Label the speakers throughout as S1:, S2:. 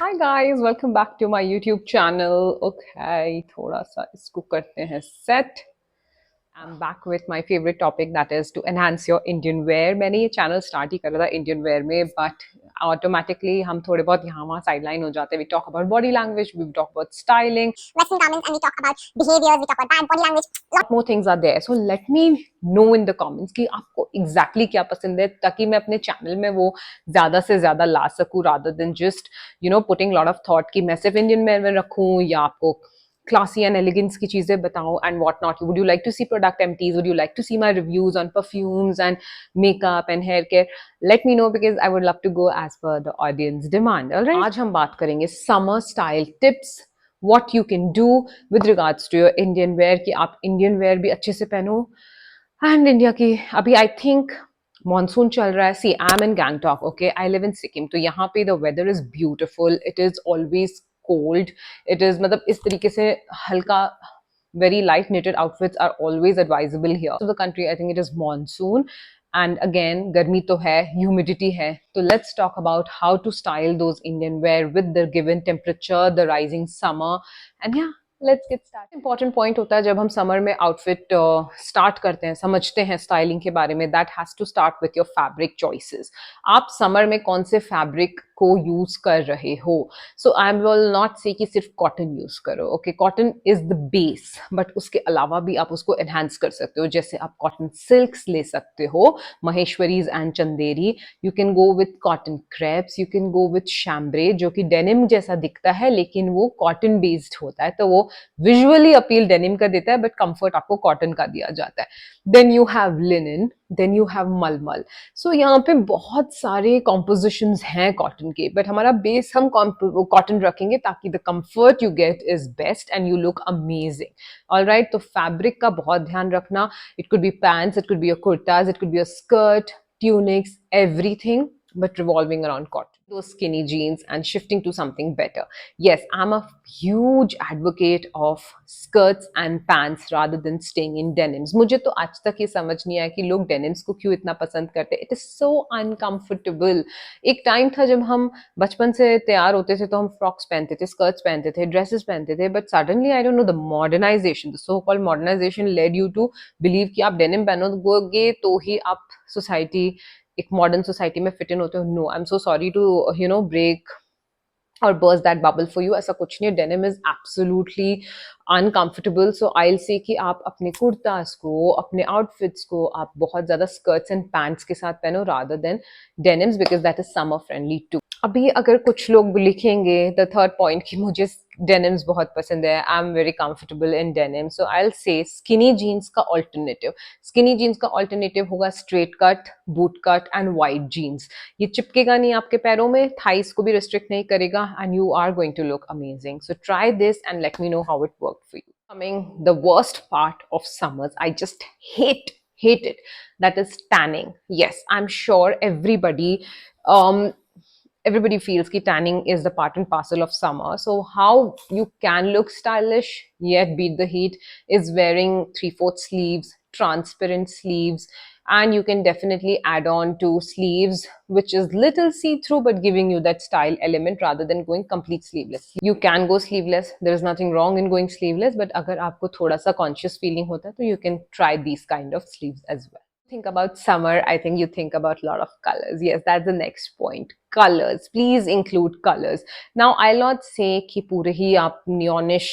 S1: Hi guys, welcome back to my YouTube channel. Okay, थोड़ा सा इसको करते हैं set. I'm back with my favorite topic that is to enhance your Indian wear. मैंने ये channel start ही करा था Indian wear में, but automatically हम थोड़े बहुत यहाँ वहाँ sideline हो जाते हैं. We talk about body language, we talk about styling,
S2: Western garments, and we talk about behaviors, we talk about bad body language.
S1: lot more things are there. So let me know in the comments कि आपको exactly क्या पसंद है, ताकि मैं अपने channel में वो ज़्यादा से ज़्यादा ला सकूँ, rather than just putting lot of thought कि मैं सिर्फ Indian wear में रखूँ या आपको classy and elegance की चीजें बताऊं and what not. Would you like to see product empties? Would you like to see my reviews on perfumes and makeup and hair care? Let me know because I would love to go as per the audience demand. All right. आज हम बात करेंगे summer style tips. What you can do with regards to your Indian wear कि आप Indian wear भी अच्छे से पहनो and India की अभी I think मॉनसून चल रहा है. See I am in Gangtok. Okay, I live in Sikkim. तो यहाँ पे the weather is beautiful. It is always cold. It is मतलब इस तरीके से हल्का very light knitted outfits are always advisable here. So the country, I think it is monsoon. And again, garmi to hai, humidity hai. So let's talk about how to style those Indian wear with the given temperature, the rising summer. And yeah, let's get start. Important point होता है जब हम summer में outfit start करते हैं, समझते हैं styling के बारे में, that has to start with your fabric choices. आप समर में कौन से फैब्रिक को यूज कर रहे हो. सो आई विल नॉट से कि सिर्फ कॉटन यूज करो. Okay, cotton is the base, but उसके अलावा भी आप उसको एनहांस कर सकते हो. जैसे आप कॉटन सिल्क्स ले सकते हो, महेश्वरीज and Chanderi. You can go with cotton crepes, you can go with chambray, जो कि डेनिम जैसा दिखता है लेकिन वो कॉटन बेस्ड होता है, तो वो विजुअली अपील डेनिम का देता है बट कंफर्ट आपको कॉटन का दिया जाता है. Then you have linen, then you have mulmul. So यहाँ पे बहुत सारे कॉम्पोजिशंस हैं कॉटन के, बट हमारा बेस हम कॉटन रखेंगे ताकि the comfort you get is best and you look amazing. Alright, तो फैब्रिक का बहुत ध्यान रखना. It could be pants, it could be a kurtas, it could be a skirt, tunics, everything, but revolving around cotton. Those skinny jeans and shifting to something better. Yes, I'm a huge advocate of skirts and pants rather than staying in denims. मुझे तो आज तक ये समझ नहीं आया कि लोग डेनिम्स को क्यों इतना पसंद करते. It is so uncomfortable. एक टाइम था जब हम बचपन से तैयार होते थे तो हम फ्रॉक्स पहनते थे, स्कर्ट्स पहनते थे, ड्रेसेस पहनते थे, but suddenly I don't know the modernisation, the so called modernisation led you to believe कि आप डेनिम पहनोगे तो ही आप सोसाइटी, एक मॉडर्न सोसाइटी में फिट इन होते हो. No, I am so sorry to break और burst that bubble for you. ऐसा कुछ नहीं है. denim is absolutely uncomfortable. So I'll say कि आप अपने कुर्तास को, अपने outfits को आप बहुत ज़्यादा skirts and pants के साथ पहनो rather than denims because that is summer friendly too. अभी अगर कुछ लोग लिखेंगे द थर्ड पॉइंट कि मुझे डेनिम्स बहुत पसंद है, I am very comfortable in denim, so I will say skinny jeans का ऑल्टरनेटिव. स्किनी जीन्स का ऑल्टरनेटिव होगा straight cut, boot cut and wide jeans. ये चिपकेगा नहीं आपके पैरों में, थाइस को भी रिस्ट्रिक्ट नहीं करेगा and you are going to look amazing. So try this and let me know how it work for you. Coming the worst part of summers, I just hate it. That is tanning. Yes, I'm sure um everybody feels that tanning is the part and parcel of summer. So how you can look stylish yet beat the heat is wearing 3/4 sleeves, transparent sleeves, and you can definitely add on to sleeves which is little see-through but giving you that style element rather than going complete sleeveless. You can go sleeveless, there is nothing wrong in going sleeveless, but agar aapko thoda sa conscious feeling hota hai to you can try these kind of sleeves as well. Think about summer, I think you think about a lot of colors. Yes, that's the next point. Colors, please include colors. Now I'll not say कि पूरे ही आप neonish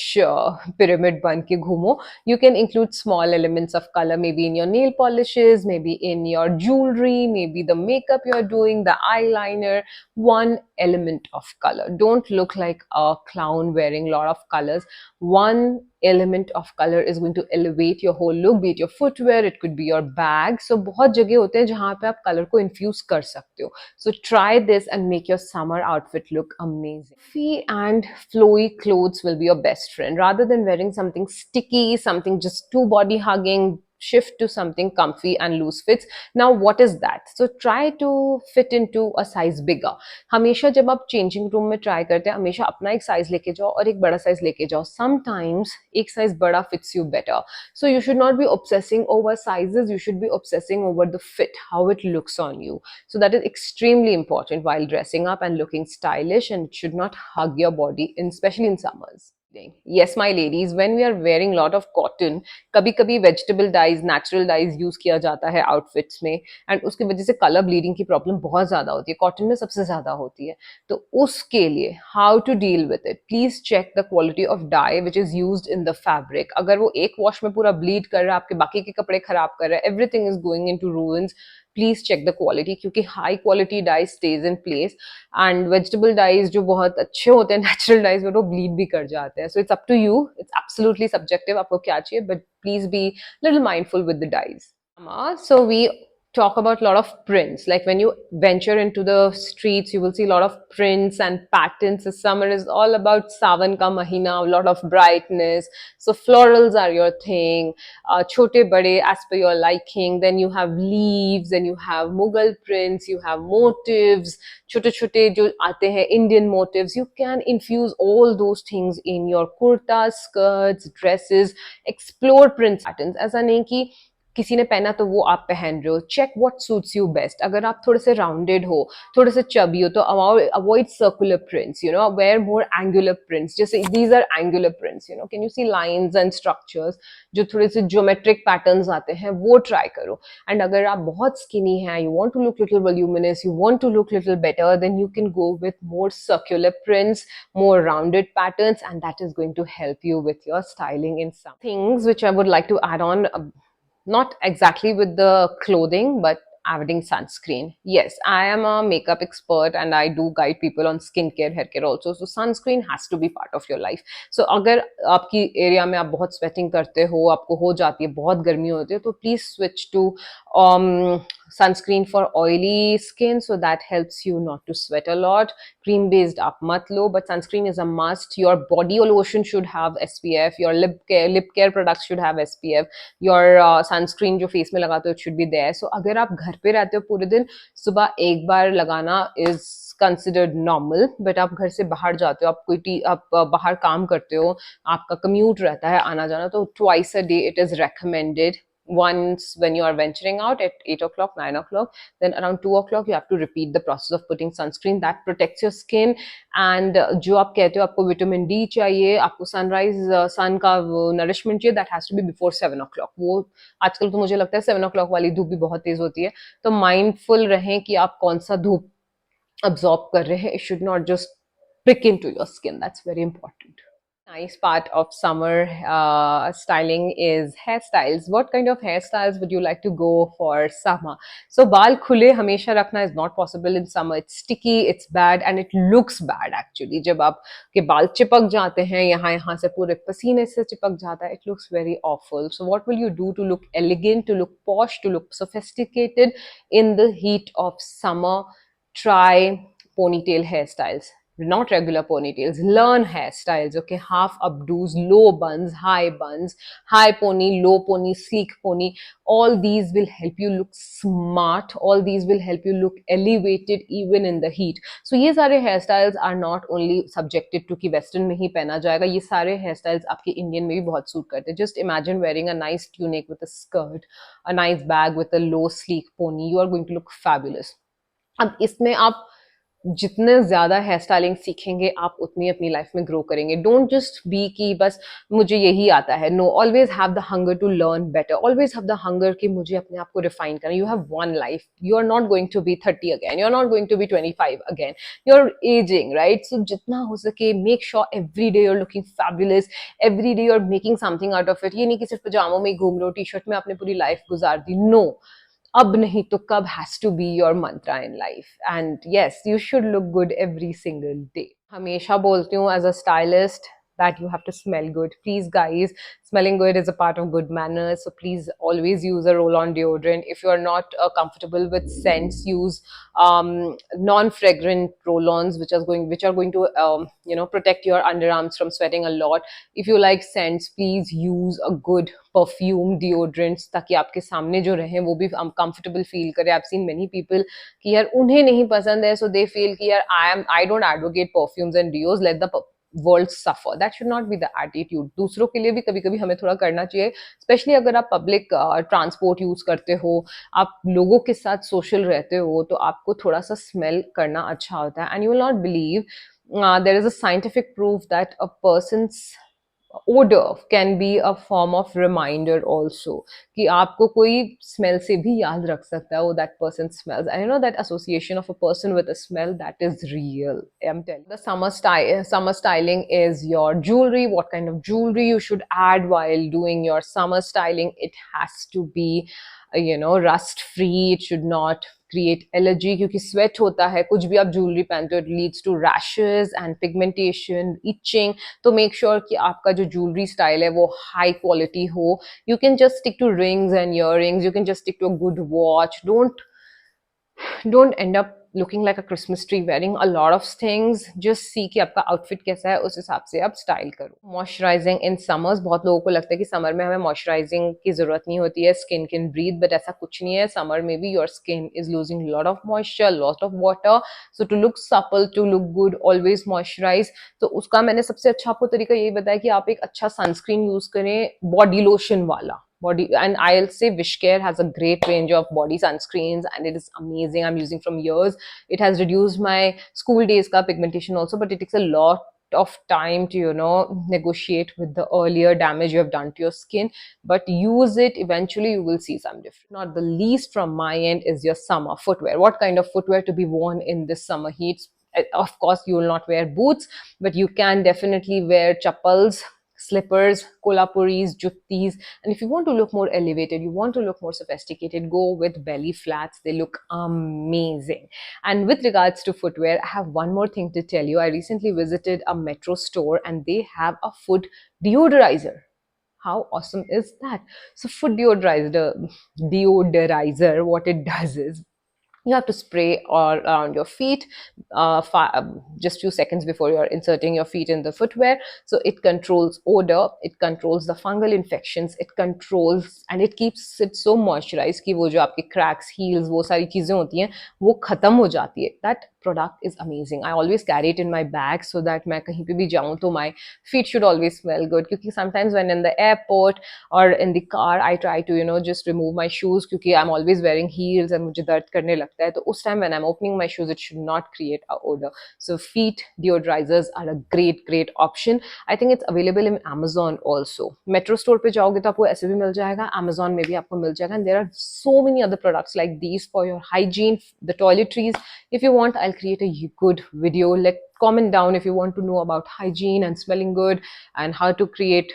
S1: pyramid बन के घूमो. You can include small elements of color, maybe in your nail polishes, maybe in your jewelry, maybe the makeup you're doing, the eyeliner. One element of color. Don't look like a clown wearing a lot of colors. One element of color is going to elevate your whole look, be it your footwear, it could be your bag. So बहुत जगह होते हैं जहाँ पे आप color को infuse कर सकते हो. So try this and make your summer outfit look amazing. Fluffy and flowy clothes will be your best friend. Rather than wearing something sticky, something just too body hugging, shift to something comfy and loose fits. Now what is that? So try to fit into a size bigger. हमेशा जब आप changing room में try करते हैं हमेशा अपना एक size लेके जाओ और एक बड़ा साइज लेके जाओ. समटाइम्स एक साइज बड़ा fits you better. So you should not be obsessing over sizes, you should be obsessing over the fit, how it looks on you. So that is extremely important while dressing up and looking stylish, and it should not hug your body, especially in summers. Yes, my ladies, when we are wearing lot of cotton, कभी कभी vegetable dyes, natural dyes use किया जाता है outfits में, and उसकी वजह से colour bleeding की प्रॉब्लम बहुत ज्यादा होती है, कॉटन में सबसे ज्यादा होती है. तो उसके लिए how to deal with it, please check the quality of dye which is used in the fabric. अगर वो एक वॉश में पूरा ब्लीड कर रहा है, आपके बाकी के कपड़े खराब कर रहा है, everything is going in to ruins, please check the quality, क्योंकि high quality dye stage in place, and vegetable dyes जो बहुत अच्छे होते हैं नेचुरल डाइज वो ब्लीड भी कर जाते हैं. So it's up to you, it's absolutely subjective, आपको क्या चाहिए, but please be little mindful with the dyes. So we talk about a lot of prints. Like when you venture into the streets, you will see a lot of prints and patterns. The summer is all about Sawan ka mahina, a lot of brightness. So florals are your thing. Chote bade as per your liking. Then you have leaves, then you have Mughal prints, you have motifs. Chote chote jo aate hain Indian motifs. You can infuse all those things in your kurtas, skirts, dresses. Explore print patterns. ऐसा नहीं कि किसी ने पहना तो वो आप पहन रहे हो. Check what suits you best. अगर आप थोड़े से राउंडेड हो, थोड़े से चबी हो, तो avoid circular prints, you know, wear more angular prints. जैसे these are angular prints, you know, can you see lines and structures, जो थोड़े से ज्योमेट्रिक पैटर्न्स आते हैं वो ट्राई करो. एंड अगर आप बहुत स्किनी हैं, you want to look little voluminous, you want to look little better, then you can go with more circular prints, more rounded patterns, and that is going to help you with your styling. In some things which I would like to add on, not exactly with the clothing, but adding sunscreen. Yes, I am a makeup expert and I do guide people on skincare, hair care also. So sunscreen has to be part of your life. So अगर आपकी area में आप बहुत sweating करते हो, आपको हो जाती है, बहुत गर्मी होती है, तो please switch to sunscreen for oily skin, so that helps you not to sweat a lot. Cream based आप मत लो, but sunscreen is a must. Your body lotion should have SPF, your lip care products should have SPF, your sunscreen जो face में लगाते हो it should be there. So अगर आप घर पे रहते हो पूरे दिन, सुबह एक बार लगाना is considered normal, but आप घर से बाहर जाते हो, आप बाहर काम करते हो, आपका commute रहता है आना जाना, तो twice a day it is recommended. Once when you are venturing out at 8 o'clock, 9 o'clock, then around 2 o'clock you have to repeat the process of putting sunscreen. That protects your skin. And जो आप कहते हो आपको vitamin D चाहिए, आपको sunrise सन का nourishment चाहिए, that has to be before 7 o'clock. वो आजकल तो मुझे लगता है 7 o'clock वाली धूप भी बहुत तेज होती है, तो माइंडफुल रहें कि आप कौन सा धूप absorb कर रहे हैं. It should not just prick into your skin. That's very important. Nice part of summer styling is hairstyles. What kind of hairstyles would you like to go for summer? So baal khule hamesha rakhna is not possible in summer. It's sticky, it's bad, and it looks bad actually. जब आपके बाल चिपक जाते हैं, यहाँ से पूरे पसीने से चिपक जाता है, it looks very awful. So what will you do to look elegant, to look posh, to look sophisticated in the heat of summer? Try ponytail hairstyles. Not regular ponytails, learn hairstyles, okay? Half updos, low buns, high pony, low pony, sleek pony. All these will help you look smart. All these will help you look elevated even in the heat. So ये सारे hairstyles are not only subjected to कि western में ही पहना जाएगा, ये सारे hairstyles आपके Indian में भी बहुत suit करते हैं. Just imagine wearing a nice tunic with a skirt, a nice bag with a low sleek pony. You are going to look fabulous. अब इसमें आप जितने ज्यादा हेयर स्टाइलिंग सीखेंगे आप उतनी अपनी लाइफ में ग्रो करेंगे. डोंट जस्ट बी कि बस मुझे यही आता है. No, always have the hunger to learn better. Always have the hunger कि मुझे अपने आप को रिफाइन करना. You have one life. You are not going to be 30 again. You are not going to be 25 again. You are aging, right? So जितना हो सके make sure every day you are looking fabulous. Every day you are making something out of it. ये नहीं कि सिर्फ पजामों में घूम रहे हो, टी शर्ट में आपने पूरी लाइफ गुजार दी. नो, अब नहीं तो कब has to be your mantra in life. And yes, you should look good every single day. हमेशा बोलती हूँ as a stylist, that you have to smell good. Please, guys, smelling good is a part of good manners. So please always use a roll-on deodorant. If you are not comfortable with scents, use non-fragrant roll-ons, which are going to protect your underarms from sweating a lot. If you like scents, please use a good perfume deodorants, ताकि आपके सामने जो रहे वो भी comfortable feel करे. I've seen many people कि यार उन्हें नहीं पसंद है, so they feel कि यार I don't advocate perfumes and deos, let the world suffer. That should not be the attitude. दूसरों के लिए भी कभी कभी हमें थोड़ा करना चाहिए, स्पेशली अगर आप पब्लिक ट्रांसपोर्ट यूज करते हो, आप लोगों के साथ सोशल रहते हो, तो आपको थोड़ा सा स्मेल करना अच्छा होता है. And you will not believe, there is a scientific proof that a person's odor can be a form of reminder also, कि आपको कोई smell से भी याद रख सकता है, oh that person smells. And you know that association of a person with a smell, that is real. I'm telling you. The summer styling is your jewelry. What kind of jewelry you should add while doing your summer styling? It has to be rust free. It should not create allergy, क्योंकि sweat होता है, कुछ भी आप jewelry पहनते हो, it leads to rashes and pigmentation, itching. तो make sure कि आपका जो jewelry style है वो high quality हो. You can just stick to rings and earrings. You can just stick to a good watch. Don't end up looking like a Christmas tree wearing a lot of things. Just see कि आपका outfit कैसा है, उस हिसाब से आप style करो. Moisturizing in summers, बहुत लोगों को लगता है कि summer में हमें moisturizing की जरूरत नहीं होती है, skin can breathe, but ऐसा कुछ नहीं है. Summer में भी your skin is losing a lot of moisture, lot of water. So to look supple, to look good, always moisturize. तो उसका मैंने सबसे अच्छा आपको तरीका यही बताया कि आप एक अच्छा sunscreen use करें, body lotion वाला. And I'll say Wishcare has a great range of body sunscreens and it is amazing. I'm using from years. It has reduced my school days ka pigmentation also, but it takes a lot of time to negotiate with the earlier damage you have done to your skin, but use it, eventually you will see some difference. Not the least from my end is your summer footwear. What kind of footwear to be worn in this summer heat? Of course you will not wear boots, but you can definitely wear chappals, slippers, kolhapuris, juttis. And if you want to look more elevated, you want to look more sophisticated, go with belly flats. They look amazing. And with regards to footwear, I have one more thing to tell you. I recently visited a Metro store and they have a foot deodorizer. How awesome is that? So foot deodorizer, what it does is you have to spray all around your feet just few seconds before you're inserting your feet in the footwear. So it controls odor, it controls the fungal infections, it controls and it keeps it so moisturized कि वो जो आपके cracks, heels, वो सारी चीजें होती हैं वो खत्म हो जाती है. That product is amazing. I always carry it in my bag so that मैं कहीं पे भी जाऊं तो my feet should always smell good, क्योंकि sometimes when in the airport or in the car I try to just remove my shoes क्योंकि I'm always wearing heels and मुझे दर्द करने लगता है, तो उस time when I'm opening my shoes it should not create a odor. So feet deodorizers are a great option. I think it's available in Amazon also. Metro store पे जाओगे तो आपको ऐसे भी मिल जाएगा, Amazon में भी आपको मिल जाएगा, and there are so many other products like these for your hygiene, the toiletries. If you want, I'll create a good video. Comment down if you want to know about hygiene and smelling good and how to create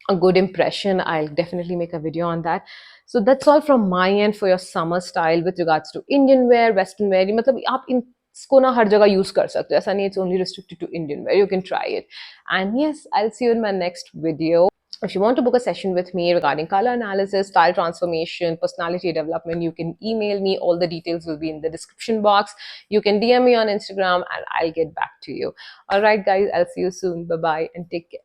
S1: a good impression. I'll definitely make a video on that. So that's all from my end for your summer style with regards to Indian wear, Western wear. मतलब आप इसको ना हर जगह use कर सकते हो, ऐसा नहीं, it's only restricted to Indian wear. You can try it. And yes, I'll see you in my next video. If you want to book a session with me regarding color analysis, style transformation, personality development, you can email me. All the details will be in the description box. You can DM me on Instagram and I'll get back to you. All right, guys, I'll see you soon. Bye-bye and take care.